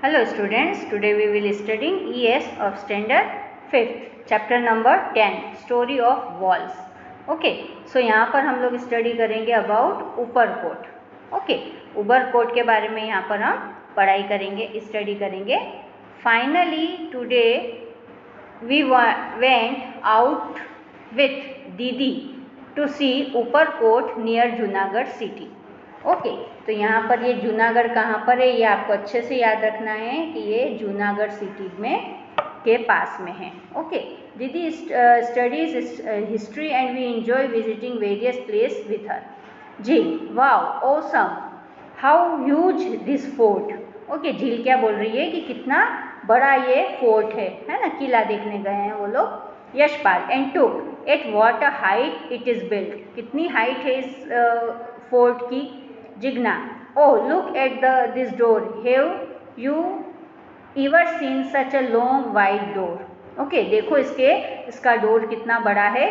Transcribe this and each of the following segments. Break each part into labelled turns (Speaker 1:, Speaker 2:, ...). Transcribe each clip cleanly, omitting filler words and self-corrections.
Speaker 1: Hello students, today we will studying ES of standard 5th, chapter number 10, story of walls. Okay, so यहाँ पर हम लोग study करेंगे about Uparkot. Okay, Uparkot के बारे में यहाँ पर हम पढ़ाई करेंगे, स्टडी करेंगे. Finally today we went out with दीदी to see Uparkot near Junagadh city. Okay, तो यहाँ पर ये जूनागढ़ कहाँ पर है, ये आपको अच्छे से याद रखना है कि ये जूनागढ़ सिटी में के पास में है. ओके, दीदी studies history and we enjoy visiting various place with her. Jheel, wow awesome, how huge this fort. Okay, Jheel क्या बोल रही है कि कितना बड़ा ये फोर्ट है ना, किला देखने गए हैं वो लोग. Yashpal, and took at what a height it is built. कितनी हाइट है इस फोर्ट की. Jigna, oh look at this door, have you ever seen such a long wide door. Okay, देखो इसका डोर कितना बड़ा है.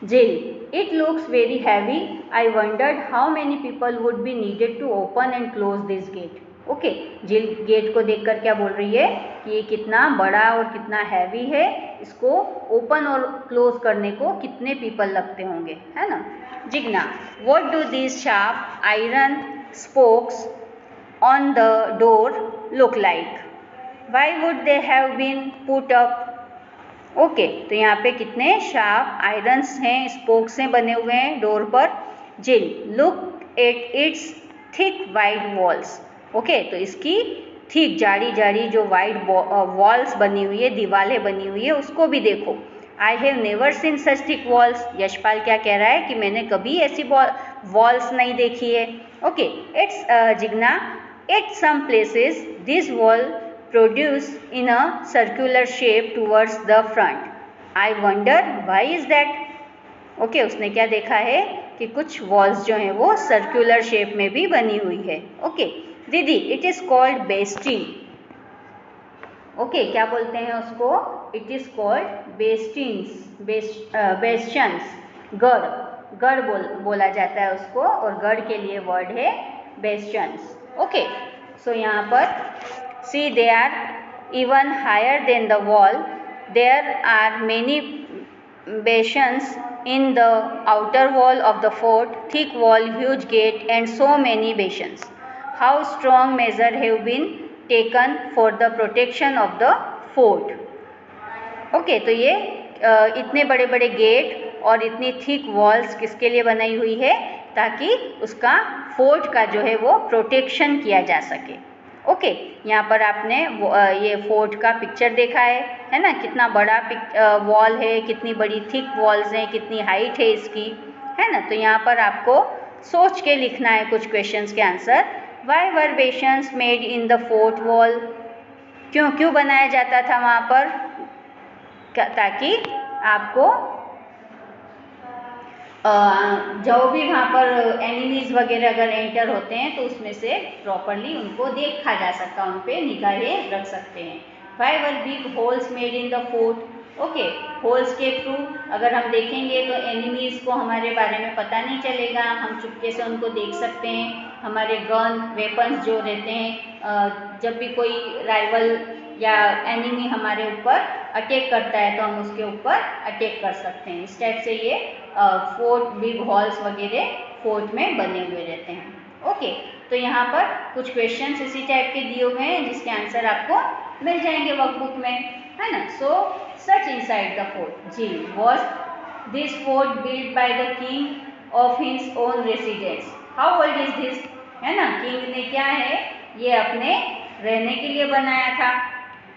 Speaker 1: जिल, it looks very heavy, I wondered how many people would be needed to open and close this gate. Okay, जिल gate को देखकर क्या बोल रही है कि ये कितना बड़ा और कितना हैवी है, इसको ओपन और क्लोज करने को कितने पीपल लगते होंगे, है ना. Jigna, what do these sharp iron spokes on the door look like? Why would they have been put up? Okay, तो यहाँ पे कितने शार्प आयरन्स हैं, स्पोक्स हैं बने हुए हैं डोर पर. जिल, look at its thick wide walls. Okay, तो इसकी थिक जाड़ी जो वाइड वॉल्स बनी हुई है, दीवारें बनी हुई है, उसको भी देखो. I have never seen such thick walls. Yashpal क्या कह रहा है कि मैंने कभी ऐसी वॉल्स नहीं देखी है. Okay, it's Jigna, at some places this wall produce in a circular shape towards the front. I wonder why is that. Okay, उसने क्या देखा है कि कुछ वॉल्स जो हैं वो सर्कुलर शेप में भी बनी हुई है. ओके, दीदी, इट इज़ कॉल्ड बेस्टिन. ओके, क्या बोलते हैं उसको, इट इज़ कॉल्ड बेस्टियंस. गढ़ बोला जाता है उसको, और गढ़ के लिए वर्ड है बेस्टियंस. ओके, सो यहाँ पर see they are even higher than the wall. There are many bastions in the outer wall of the fort, thick wall, huge gate, and so many bastions. How strong measures have been taken for the protection of the fort. Okay, तो ये इतने बड़े बड़े gate और इतनी thick walls किसके लिए बनाई हुई है, ताकि उसका फोर्ट का जो है वो प्रोटेक्शन किया जा सके. ओके, यहाँ पर आपने ये फोर्ट का पिक्चर देखा है ना, कितना बड़ा वॉल है, कितनी बड़ी थिक वॉल्स हैं, कितनी हाइट है इसकी, है ना. तो यहाँ पर आपको सोच के लिखना है कुछ क्वेश्चंस के answer. Why were bastions made in the fort wall. क्यों बनाया जाता था वहाँ पर, ताकि आपको जो भी वहाँ पर एनिमीज वगैरह अगर एंटर होते हैं तो उसमें से प्रॉपरली उनको देखा जा सकता, उन पर निगाहें रख सकते हैं. Why were big holes made in the fort. Okay, holes के थ्रू अगर हम देखेंगे तो एनिमीज को हमारे बारे में पता नहीं चलेगा, हम चुपके से उनको देख सकते हैं. हमारे गन वेपन्स जो रहते हैं, जब भी कोई राइवल या एनिमी हमारे ऊपर अटैक करता है तो हम उसके ऊपर अटैक कर सकते हैं. इस टाइप से ये फोर्ट, बिग हॉल्स वगैरह फोर्ट में बने हुए रहते हैं. ओके, तो यहाँ पर कुछ क्वेश्चंस इसी टाइप के दिए हुए हैं जिसके आंसर आपको मिल जाएंगे वर्कबुक में, है ना. So search inside the fort. जी, was this fort build by the king of his own residence. How old is this, है ना. किंग ने क्या है, ये अपने रहने के लिए बनाया था.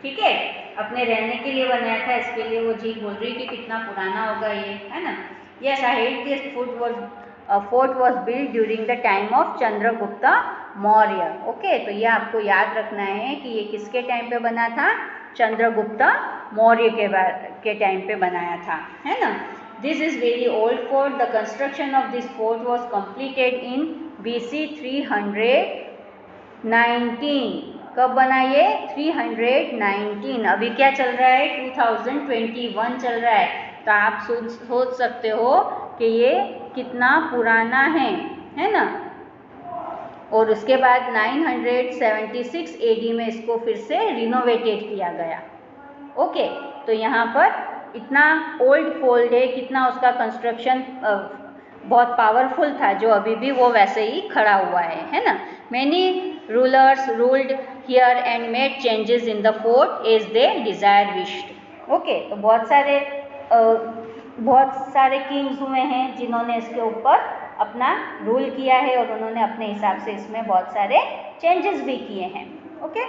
Speaker 1: ठीक है, अपने रहने के लिए बनाया था, इसके लिए वो झील बोल रही कि कितना पुराना होगा ये, है ना. Yes, I head this fort was build during the time of Chandragupta Maurya. Okay, तो ये आपको याद रखना है कि ये किसके टाइम पे बना था, चंद्रगुप्त मौर्य के टाइम पे बनाया था, है ना. This is very old fort. The construction of this fort was completed in BC 319. कब बना ये, 319. अभी क्या चल रहा है, 2021 चल रहा है. तो आप सोच सकते हो कि ये कितना पुराना है ना. और उसके बाद 976 AD में इसको फिर से रिनोवेटेड किया गया। ओके, तो यहाँ पर इतना ओल्ड फोल्ड है, कितना उसका कंस्ट्रक्शन बहुत पावरफुल था, जो अभी भी वो वैसे ही खड़ा हुआ है ना। Many rulers ruled here and made changes in the fort as they desire wished. Okay, तो बहुत सारे किंग्स हुए हैं जिन्होंने इसके ऊपर अपना रूल किया है और उन्होंने अपने हिसाब से इसमें बहुत सारे चेंजेस भी किए हैं। Okay,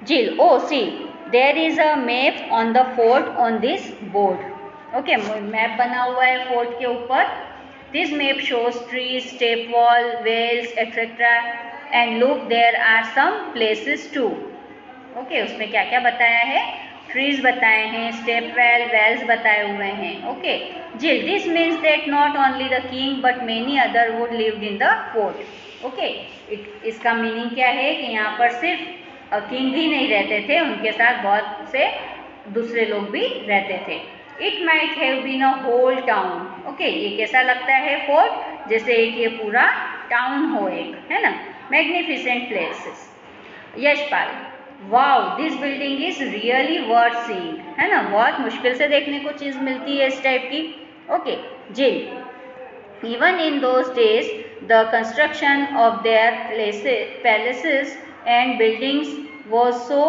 Speaker 1: Jheel, oh see, there is a map on the fort on this board. Okay, map बना हुआ है फोर्ट के ऊपर। This map shows trees, step wall, wells etcetera and look there are some places too. Okay, उसमें क्या क्या बताया है, ट्रीज बताए हैं, स्टेप वेल, वेल्स बताए हुए हैं। ओके, जिल, this means that not only the king but many other would lived in the fort. Okay, इसका मीनिंग क्या है कि यहाँ पर सिर्फ किंग ही नहीं रहते थे, उनके साथ बहुत से दूसरे लोग भी रहते थे। It might have been a whole town. Okay, ये कैसा लगता है फोर्ट, जैसे एक ये पूरा टाउन हो एक, है ना। Magnificent places. Yashpal, wow this building is really worth seeing, है ना, बहुत मुश्किल से देखने को चीज़ मिलती है इस टाइप की। ओके, जिल, even in those days the construction of their palaces and buildings was so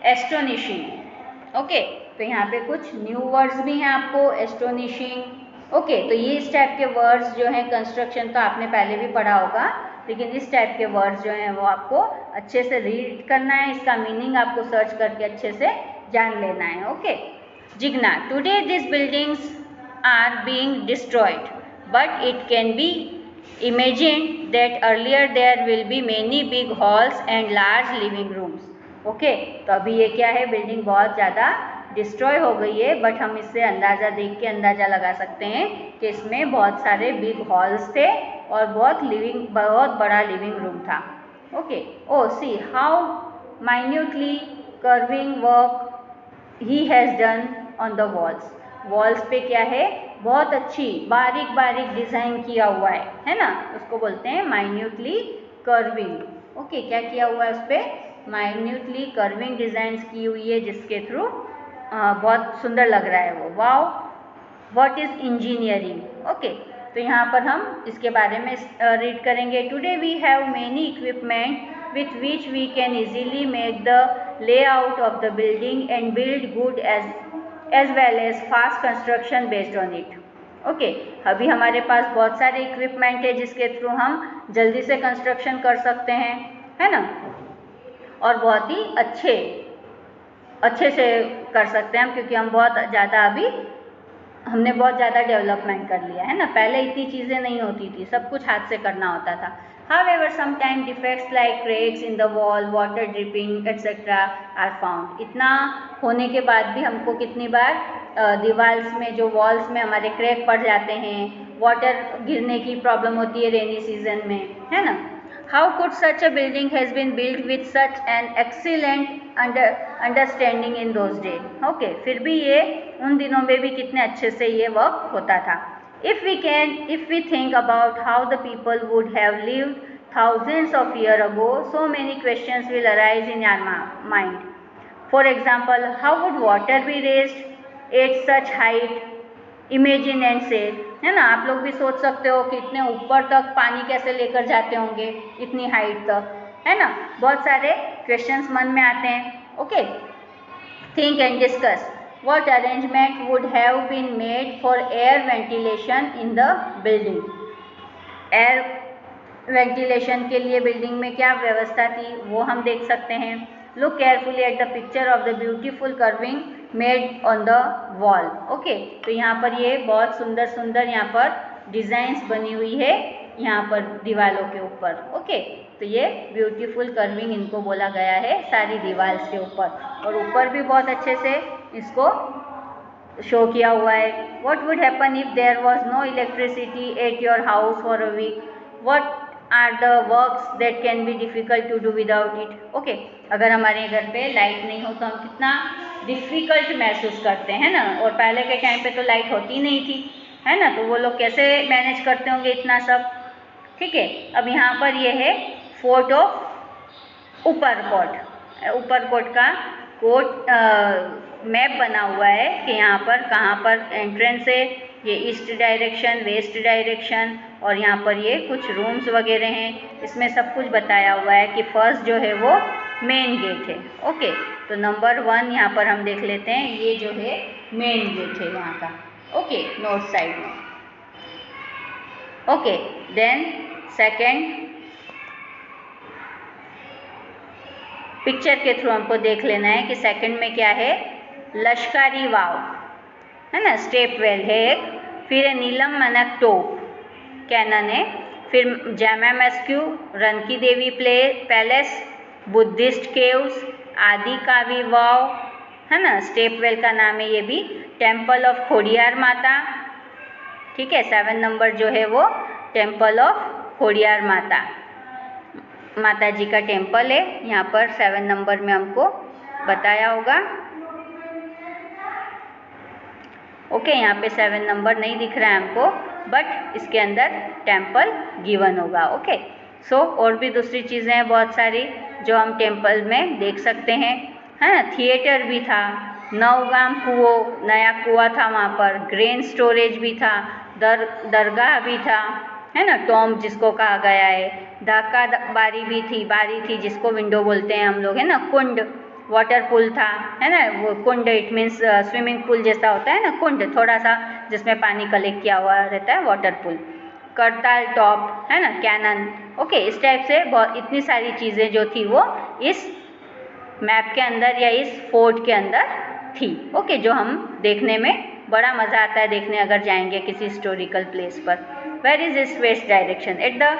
Speaker 1: astonishing. Okay, तो यहाँ पे कुछ न्यू वर्ड्स भी हैं आपको, एस्टोनिशिंग। ओके, तो ये इस टाइप के वर्ड्स जो हैं, कंस्ट्रक्शन तो आपने पहले भी पढ़ा होगा, लेकिन इस टाइप के वर्ड्स जो हैं वो आपको अच्छे से रीड करना है, इसका मीनिंग आपको सर्च करके अच्छे से जान लेना है। Okay, Jigna, today this buildings are being destroyed but it can be imagine that earlier there will be many big halls and large living rooms. Okay, तो अभी ये क्या है, बिल्डिंग बहुत ज़्यादा डिस्ट्रॉय हो गई है, बट हम इससे अंदाज़ा देख के अंदाज़ा लगा सकते हैं कि इसमें बहुत सारे बिग हॉल्स थे और बहुत बड़ा लिविंग रूम था। Okay, oh see how minutely carving work he has done on the walls. Walls पे क्या है, बहुत अच्छी बारीक बारीक डिज़ाइन किया हुआ है ना, उसको बोलते हैं माइन्यूटली कर्विंग। ओके, क्या किया हुआ है उस पर, माइन्यूटली कर्विंग डिज़ाइंस की हुई है, जिसके थ्रू बहुत सुंदर लग रहा है वो। Wow what is engineering. Okay, तो यहाँ पर हम इसके बारे में रीड करेंगे। Today we have many equipment with which we can easily make the layout of the building and build good as well as fast construction based on it. Okay, अभी हमारे पास बहुत सारे इक्विपमेंट है जिसके थ्रू हम जल्दी से कंस्ट्रक्शन कर सकते हैं, है ना, और बहुत ही अच्छे से कर सकते हैं हम, क्योंकि हम हमने बहुत ज़्यादा डेवलपमेंट कर लिया है ना। पहले इतनी चीज़ें नहीं होती थी, सब कुछ हाथ से करना होता था। However, sometimes defects like cracks in the wall, water dripping, etc. are found. इतना होने के बाद भी हमको कितनी बार दीवार्स में, जो वॉल्स में हमारे क्रैक पड़ जाते हैं, वाटर गिरने की प्रॉब्लम होती है रेनी सीजन में, है ना। How could such a building has been built with such an excellent understanding in those days? Okay, फिर भी ये उन दिनों में भी कितने अच्छे से ये वर्क होता था। If we think about how the people would have lived thousands of years ago, so many questions will arise in our mind. For example, how would water be raised at such height? Imagine and say, है ना, आप लोग भी सोच सकते हो कि इतने ऊपर तक पानी कैसे लेकर जाते होंगे, इतनी हाइट तक, है ना। बहुत सारे क्वेश्चंस मन में आते हैं। Okay, think and discuss. What arrangement would have been made for air ventilation in the building? Air ventilation के लिए बिल्डिंग में क्या व्यवस्था थी वो हम देख सकते हैं। Look carefully at the picture of the beautiful curving made on the wall. Okay, तो यहाँ पर ये बहुत सुंदर यहाँ पर डिज़ाइंस बनी हुई है यहाँ पर दीवारों के ऊपर। ओके, तो ये ब्यूटीफुल कर्विंग इनको बोला गया है सारी दीवार के ऊपर, और ऊपर भी बहुत अच्छे से इसको शो किया हुआ है। What would happen if there was no electricity at your house for a week? What are the works that can be difficult to do without it? Okay, अगर हमारे घर पे लाइट नहीं हो तो हम कितना डिफ़िकल्ट महसूस करते हैं ना, और पहले के टाइम पे तो लाइट होती नहीं थी, है ना, तो वो लोग कैसे मैनेज करते होंगे इतना सब। ठीक है। अब यहाँ पर ये है फोर्ट ऑफ ऊपरकोट। ऊपरकोट का कोट मैप बना हुआ है कि यहाँ पर कहाँ पर एंट्रेंस है। ये ईस्ट डायरेक्शन, वेस्ट डायरेक्शन, और यहाँ पर ये कुछ रूम्स वगैरह हैं। इसमें सब कुछ बताया हुआ है कि फर्स्ट जो है वो मेन गेट है। ओके, तो नंबर 1 यहाँ पर हम देख लेते हैं। ये जो है मेन गेट है यहाँ का। ओके, नॉर्थ साइड में। ओके, देन सेकेंड पिक्चर के थ्रू हमको देख लेना है कि सेकंड में क्या है। लश्कारी वाव है ना, स्टेप वेल है एक, फिर है नीलम मनक टोप कैनन है, फिर जामा मस्क्यू, रन की देवी पैलेस, बुद्धिस्ट केव्स, आदि कावी वाव है ना, स्टेप वेल का नाम है ये भी, टेम्पल ऑफ खोडियार माता। ठीक है, 7 नंबर जो है वो टेम्पल ऑफ खोडियार माता, माता जी का टेम्पल है। यहाँ पर 7 नंबर में हमको बताया होगा। ओके, यहाँ पे 7 नंबर नहीं दिख रहा है हमको, बट इसके अंदर टेम्पल गिवन होगा। ओके, सो और भी दूसरी चीज़ें हैं बहुत सारी जो हम टेम्पल में देख सकते हैं, है ना। थिएटर भी था, नवगाम कुओं, नया कुआं था वहाँ पर, ग्रेन स्टोरेज भी था, दरगाह भी था, है ना, टॉम्ब जिसको कहा गया है, ढाका बारी भी थी, बारी थी जिसको विंडो बोलते हैं हम लोग, है ना, कुंड, वाटर पूल था, है ना, वो कुंड इट मीन्स स्विमिंग पूल जैसा होता है ना, कुंड थोड़ा सा जिसमें पानी कलेक्ट किया हुआ रहता है, वाटर पूल, करताल टॉप, है ना, कैनन। ओके, इस टाइप से बहुत इतनी सारी चीज़ें जो थी वो इस मैप के अंदर या इस फोर्ट के अंदर थी। ओके, जो हम देखने में बड़ा मज़ा आता है देखने अगर जाएंगे किसी हिस्टोरिकल प्लेस पर। वेयर इज इस west direction? At the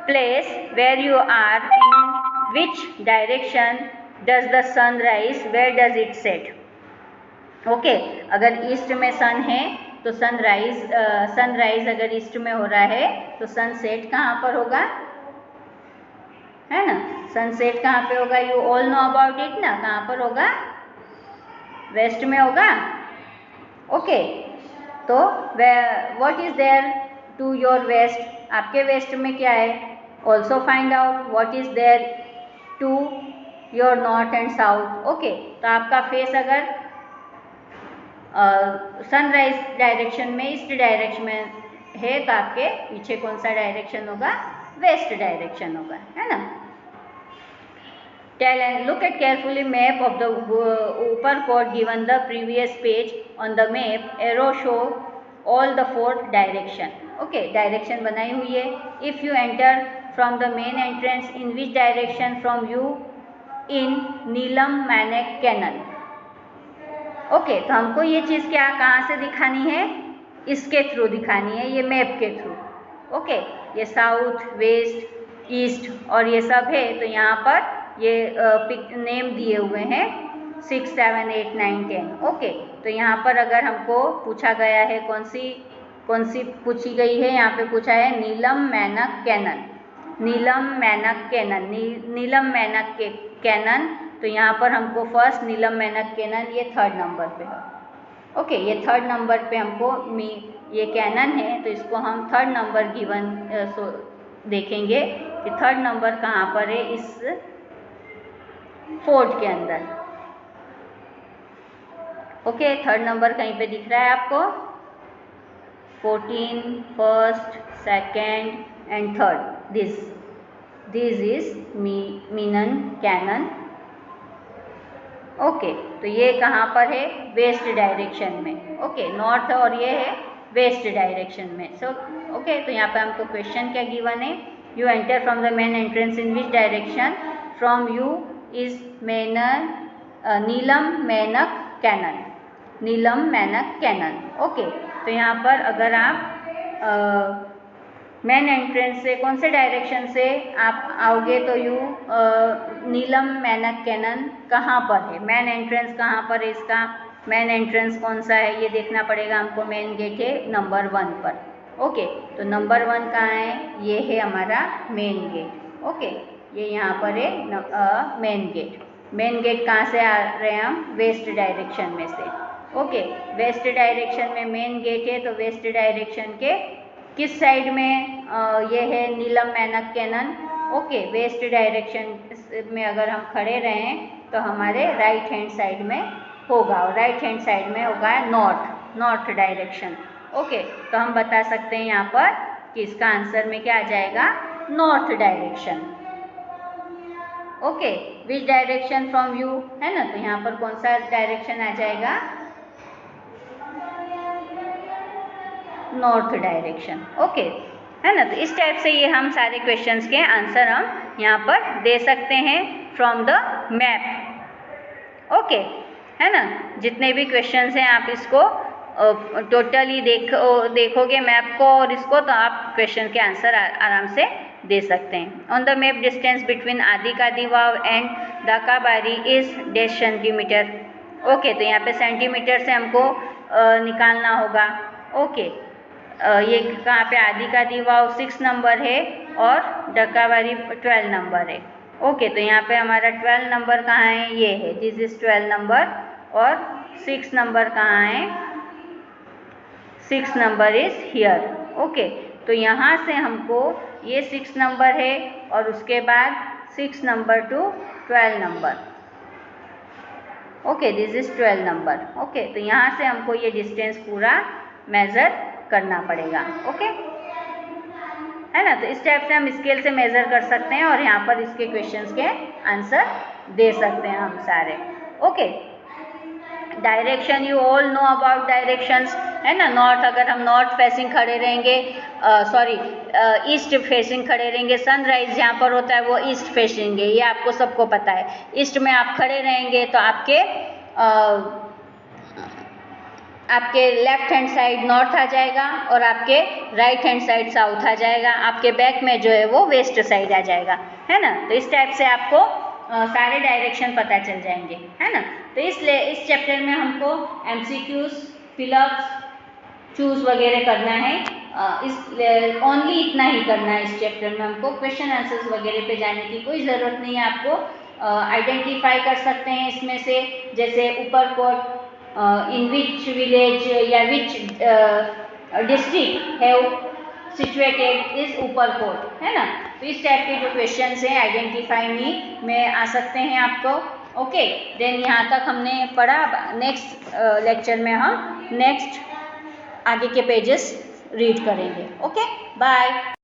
Speaker 1: place where you are, in which direction does the sun rise, where does it set? Okay, अगर ईस्ट में सन है तो सनराइज अगर ईस्ट में हो रहा है तो सनसेट कहाँ पर होगा, है ना, सनसेट कहाँ पे होगा? You all know about it ना, कहाँ पर होगा? वेस्ट में होगा। ओके, तो what is there to your west? आपके वेस्ट में क्या है? Also find out what is there to your north and south. Okay, तो आपका फेस अगर सनराइज डायरेक्शन में, ईस्ट डायरेक्शन में है तो आपके पीछे कौन सा डायरेक्शन होगा? वेस्ट डायरेक्शन होगा, है ना। Tell and look at carefully map of the Uppercourt given the previous page. On the map, arrow show all the 4 direction. Okay, direction बनाई हुई है. If you enter from the main entrance, in which direction from you in Neelam Manek cannon? Okay, तो हमको ये चीज़ क्या कहाँ से दिखानी है? इसके थ्रू दिखानी है, ये मैप के थ्रू। ओके, ये साउथ, वेस्ट, ईस्ट और ये सब है, तो यहाँ पर ये नेम दिए हुए हैं 6, 7, 8, 9, 10। ओके, तो यहाँ पर अगर हमको पूछा गया है कौन सी पूछी गई है? यहाँ पे पूछा है नीलम मैनक कैनन, नीलम मैनक कैनन, नीलम मैनक के कैनन। तो यहाँ पर हमको फर्स्ट नीलम मैनक कैनन ये 3rd नंबर पे है। ओके, ये 3rd नंबर पे हमको ये कैनन है, तो इसको हम 3rd नंबर गिवन देखेंगे कि 3rd नंबर कहाँ पर है इस फोर्ट के अंदर। ओके, 3rd नंबर कहीं पे दिख रहा है आपको? 14, 1st, 2nd एंड 3rd, दिस इज मीनन कैनन। ओके, तो ये कहाँ पर है? वेस्ट डायरेक्शन में। ओके, नॉर्थ और ये है वेस्ट डायरेक्शन में। सो ओके, तो यहाँ पे हमको क्वेश्चन क्या गिवन है? You enter from the main entrance in which direction from you is Neelam Mainak Kanan, Neelam Mainak Kanan. Okay, तो यहाँ पर अगर आप मेन एंट्रेंस से कौन से डायरेक्शन से आप आओगे तो यू नीलम मैनक कैनन कहाँ पर है? मेन एंट्रेंस कहाँ पर है इसका? मेन एंट्रेंस कौन सा है ये देखना पड़ेगा हमको। मेन गेट है नंबर 1 पर। ओके, तो नंबर 1 कहाँ है? ये है हमारा मेन गेट। ओके, ये यहाँ पर है मेन गेट। मेन गेट कहाँ से आ रहे हैं हम? वेस्ट डायरेक्शन में से। ओके, वेस्ट डायरेक्शन में मेन गेट है, तो वेस्ट डायरेक्शन के किस साइड में ये है नीलम Menak cannon. Okay, waste direction में अगर हम खड़े रहें तो हमारे राइट हैंड साइड में होगा, और राइट हैंड साइड में होगा नॉर्थ डायरेक्शन। ओके, तो हम बता सकते हैं यहाँ पर कि इसका आंसर में क्या आ जाएगा, north direction. Okay, which direction from you, है ना, तो यहाँ पर कौन सा डायरेक्शन आ जाएगा, नॉर्थ डायरेक्शन। ओके, है ना, तो इस टाइप से ये हम सारे क्वेश्चंस के आंसर हम यहाँ पर दे सकते हैं फ्रॉम द मैप। ओके, है ना, जितने भी क्वेश्चंस हैं आप इसको टोटली देखोगे मैप को और इसको, तो आप क्वेश्चन के आंसर आराम से दे सकते हैं। On the map distance between Adi Kadi Vav and Dakabari is डेढ़ सेंटीमीटर। ओके, तो यहाँ पे सेंटीमीटर से हमको निकालना होगा। ओके, ये कहाँ पे आदिकादी वाव 6 नंबर है और डकाबारी 12 नंबर है। ओके, तो यहाँ पे हमारा 12 नंबर कहाँ है, ये है, दिस इज 12 नंबर, और 6 नंबर कहाँ है, 6 नंबर इज हियर। ओके, तो यहाँ से हमको ये 6 नंबर है और उसके बाद 6 number two 12 number. Okay, this is 12 number. Okay, तो यहाँ से हमको ये डिस्टेंस पूरा मेजर करना पड़ेगा। ओके, है ना, तो इस टाइप से हम स्केल से मेजर कर सकते हैं और यहाँ पर इसके क्वेश्चंस के आंसर दे सकते हैं हम सारे। Okay, direction, you all know about directions, है ना। नॉर्थ, अगर हम नॉर्थ फेसिंग खड़े रहेंगे, ईस्ट फेसिंग खड़े रहेंगे, सनराइज जहाँ पर होता है वो ईस्ट फेसिंग है, ये आपको सबको पता है। ईस्ट में आप खड़े रहेंगे तो आपके लेफ्ट हैंड साइड नॉर्थ आ जाएगा और आपके राइट हैंड साइड साउथ आ जाएगा, आपके बैक में जो है वो वेस्ट साइड आ जाएगा, है ना। तो इस टाइप से आपको सारे डायरेक्शन पता चल जाएंगे, है ना। तो इसलिए इस चैप्टर में हमको MCQs, फिलअप्स, चूज वगैरह करना है, ओनली इतना ही करना है। इस चैप्टर में हमको क्वेश्चन आंसर्स वगैरह पे जाने की कोई ज़रूरत नहीं है। आपको आइडेंटिफाई कर सकते हैं इसमें से, जैसे ऊपरकोट, इन विच विलेज या which district have situated is Uparkot, है ना। तो इस टाइप के जो क्वेश्चंस हैं आइडेंटिफाई मी में आ सकते हैं आपको। ओके, देन यहाँ तक हमने पढ़ा। नेक्स्ट लेक्चर में हम नेक्स्ट आगे के पेजेस रीड करेंगे। Okay, bye.